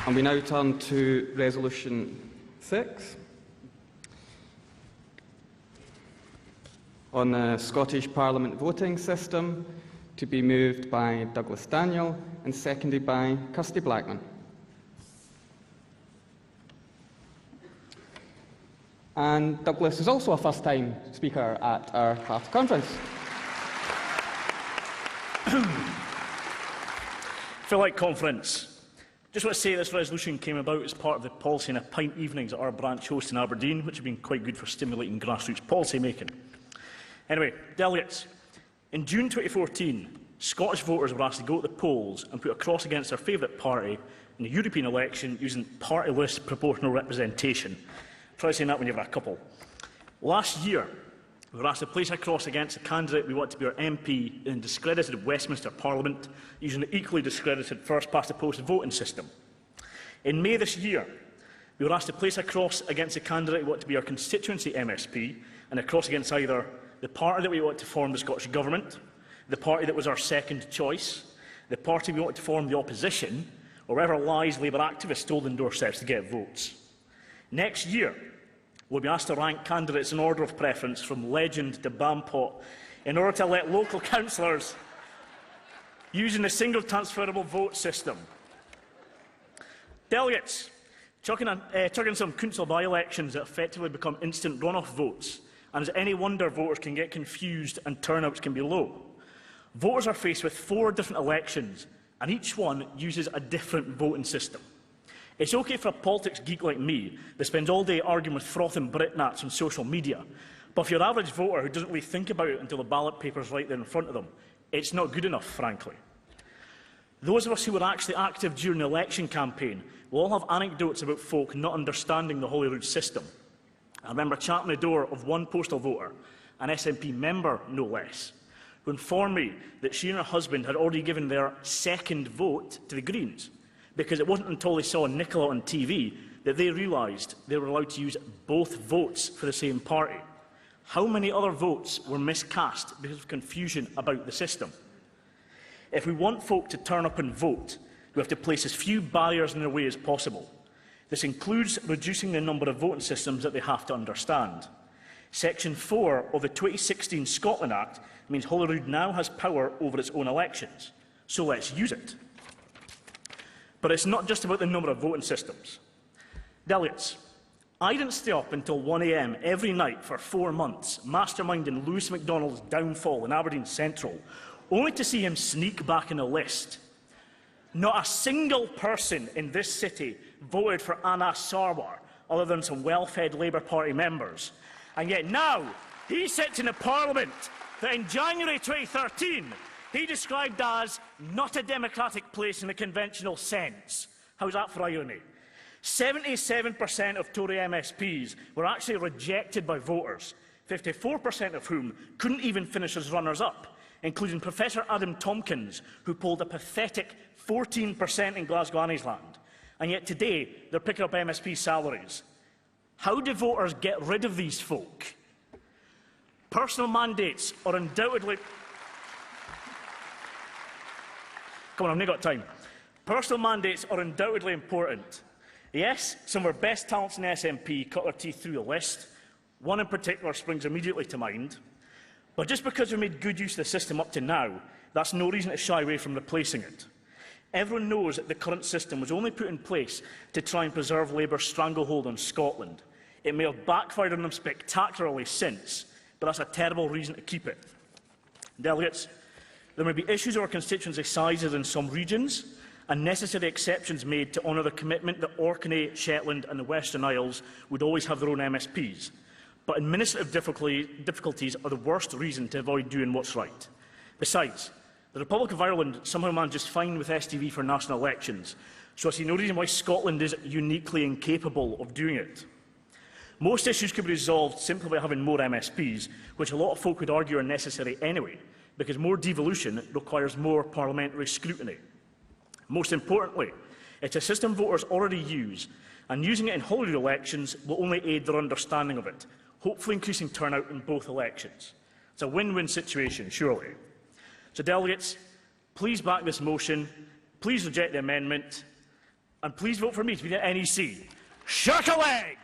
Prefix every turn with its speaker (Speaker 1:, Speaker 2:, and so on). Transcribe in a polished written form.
Speaker 1: And we now turn to Resolution 6 on the Scottish Parliament voting system, to be moved by Douglas Daniel and seconded by Kirsty Blackman. And Douglas is also a first-time speaker at our party conference.
Speaker 2: Feel like conference. Just want to say this resolution came about as part of the policy and a pint evenings that our branch hosts in Aberdeen, which have been quite good for stimulating grassroots policy making. Anyway, delegates, in June 2014, Scottish voters were asked to go to the polls and put a cross against their favourite party in the European election using party-list proportional representation. Try saying that when you've got a couple. Last year, we were asked to place a cross against a candidate we want to be our MP in discredited Westminster Parliament using the equally discredited first-past-the-post voting system. In May this year, we were asked to place a cross against a candidate we want to be our constituency MSP and a cross against either the party that we want to form the Scottish Government, the party that was our second choice, the party we want to form the opposition, or wherever lies Labour activists stole in doorsteps to get votes. Next year, we'll be asked to rank candidates in order of preference from legend to bampot in order to elect local councillors using the single transferable vote system. Delegates, chucking some council by-elections that effectively become instant runoff votes, and it's any wonder voters can get confused and turnouts can be low. Voters are faced with 4 different elections, and each one uses a different voting system. It's okay for a politics geek like me that spends all day arguing with frothing Britnats on social media, but for your average voter who doesn't really think about it until the ballot paper's right there in front of them, it's not good enough, frankly. Those of us who were actually active during the election campaign will all have anecdotes about folk not understanding the Holyrood system. I remember chatting the door of one postal voter, an SNP member no less, who informed me that she and her husband had already given their second vote to the Greens, because it wasn't until they saw Nicola on TV that they realised they were allowed to use both votes for the same party. How many other votes were miscast because of confusion about the system? If we want folk to turn up and vote, we have to place as few barriers in their way as possible. This includes reducing the number of voting systems that they have to understand. Section 4 of the 2016 Scotland Act means Holyrood now has power over its own elections, so let's use it. But it's not just about the number of voting systems. Delegates, I didn't stay up until 1 AM every night for 4 months, masterminding Lewis MacDonald's downfall in Aberdeen Central, only to see him sneak back in the list. Not a single person in this city voted for Anas Sarwar, other than some well-fed Labour Party members. And yet now, he sits in a Parliament that in January 2013, he described as not a democratic place in the conventional sense. How's that for irony? 77% of Tory MSPs were actually rejected by voters, 54% of whom couldn't even finish as runners-up, including Professor Adam Tompkins, who polled a pathetic 14% in Glasgow Anniesland. And yet today, they're picking up MSP salaries. How do voters get rid of these folk? Personal mandates are undoubtedly... Come on, I've not got time. Personal mandates are undoubtedly important. Yes, some of our best talents in SNP cut their teeth through the list. One in particular springs immediately to mind. But just because we made good use of the system up to now, that's no reason to shy away from replacing it. Everyone knows that the current system was only put in place to try and preserve Labour's stranglehold on Scotland. It may have backfired on them spectacularly since, but that's a terrible reason to keep it. Delegates, there may be issues over constituency sizes in some regions, and necessary exceptions made to honour the commitment that Orkney, Shetland and the Western Isles would always have their own MSPs. But administrative difficulties are the worst reason to avoid doing what's right. Besides, the Republic of Ireland somehow manages fine with STV for national elections, so I see no reason why Scotland is uniquely incapable of doing it. Most issues could be resolved simply by having more MSPs, which a lot of folk would argue are necessary anyway, because more devolution requires more parliamentary scrutiny. Most importantly, it's a system voters already use, and using it in Holyrood elections will only aid their understanding of it, hopefully increasing turnout in both elections. It's a win-win situation, surely. So, delegates, please back this motion, please reject the amendment, And please vote for me to be the NEC. Shirk a leg!